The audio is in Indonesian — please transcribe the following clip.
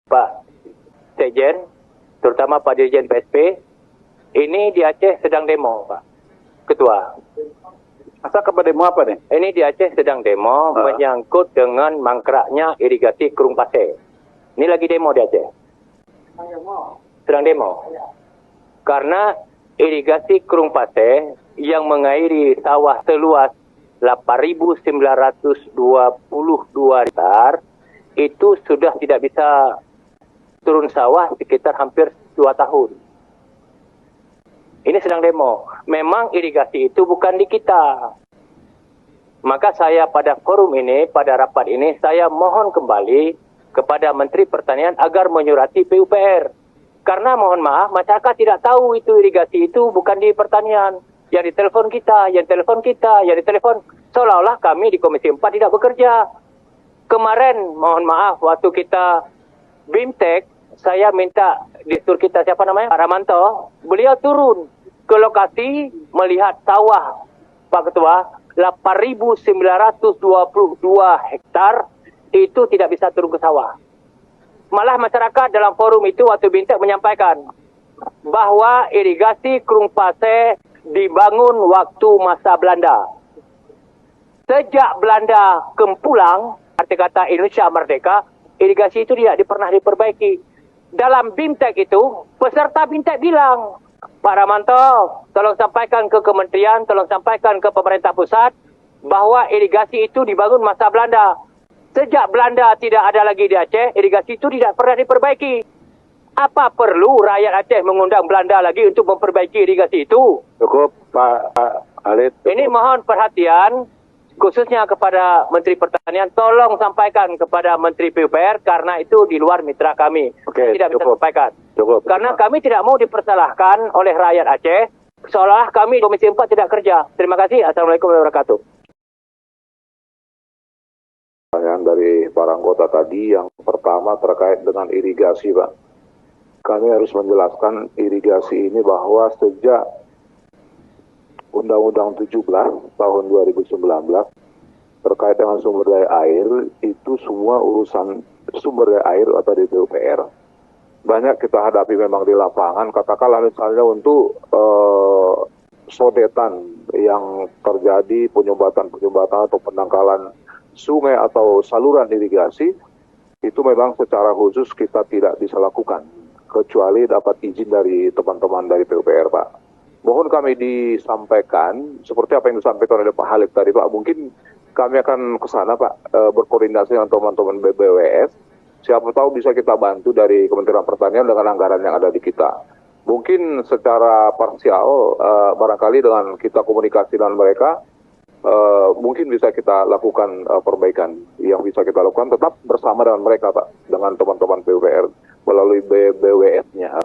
Pak Sekjen, terutama Pak Dirjen PSP, ini di Aceh sedang demo, Pak Ketua. Masa kepada demo apa nih? Ini di Aceh sedang demo menyangkut dengan mangkraknya irigasi Kurung Pasir. Ini lagi demo di Aceh. Sedang demo. Karena irigasi Kurung Pasir yang mengairi sawah seluas 8.922 hektar itu sudah tidak bisa turun sawah sekitar hampir 2 tahun. Ini sedang demo. Memang irigasi itu bukan di kita. Maka saya pada forum ini, pada rapat ini, saya mohon kembali kepada Menteri Pertanian agar menyurati PUPR. Karena mohon maaf, masyarakat tidak tahu itu irigasi itu bukan di pertanian. Yang ditelepon kita, yang telepon kita, yang ditelepon. Seolah-olah kami di Komisi 4 tidak bekerja. Kemarin, mohon maaf, waktu kita BIMTEK, saya minta direktur kita, siapa namanya? Pak Ramanto, beliau turun ke lokasi melihat sawah, Pak Ketua, 8.922 hektar, itu tidak bisa turun ke sawah. Malah masyarakat dalam forum itu waktu BIMTEK menyampaikan bahwa irigasi Kurung Pasir dibangun waktu masa Belanda. Sejak Belanda kempulang, arti kata Indonesia merdeka, irigasi itu tidak pernah diperbaiki. Dalam BIMTEK itu, peserta BIMTEK bilang, Pak Ramanto, tolong sampaikan ke kementerian, tolong sampaikan ke pemerintah pusat, bahwa irigasi itu dibangun masa Belanda. Sejak Belanda tidak ada lagi di Aceh, irigasi itu tidak pernah diperbaiki. Apa perlu rakyat Aceh mengundang Belanda lagi untuk memperbaiki irigasi itu? Cukup, Pak Alid. Ini mohon perhatian, khususnya kepada Menteri Pertanian, tolong sampaikan kepada Menteri PUPR karena itu di luar mitra kami. Oke, tidak bisa cukup. sampaikan. Cukup. Karena kami tidak mau dipersalahkan oleh rakyat Aceh, seolah kami Komisi 4 tidak kerja. Terima kasih. Assalamualaikum warahmatullahi wabarakatuh. Pertanyaan dari para anggota tadi, yang pertama terkait dengan irigasi, Pak. Kami harus menjelaskan irigasi ini bahwa sejak Undang-Undang 17 tahun 2019 terkait dengan sumber daya air, itu semua urusan sumber daya air atau di PUPR. Banyak kita hadapi memang di lapangan, katakanlah misalnya untuk sodetan yang terjadi, penyumbatan atau pendangkalan sungai atau saluran irigasi, itu memang secara khusus kita tidak bisa lakukan, kecuali dapat izin dari teman-teman dari PUPR, Pak. Mohon kami disampaikan, seperti apa yang disampaikan oleh Pak Halid tadi, Pak, mungkin kami akan ke sana, Pak, berkoordinasi dengan teman-teman BWS. Siapa tahu bisa kita bantu dari Kementerian Pertanian dengan anggaran yang ada di kita. Mungkin secara parsial, barangkali dengan kita komunikasi dengan mereka, mungkin bisa kita lakukan perbaikan. Yang bisa kita lakukan tetap bersama dengan mereka, Pak, dengan teman-teman PUPR melalui BWS-nya.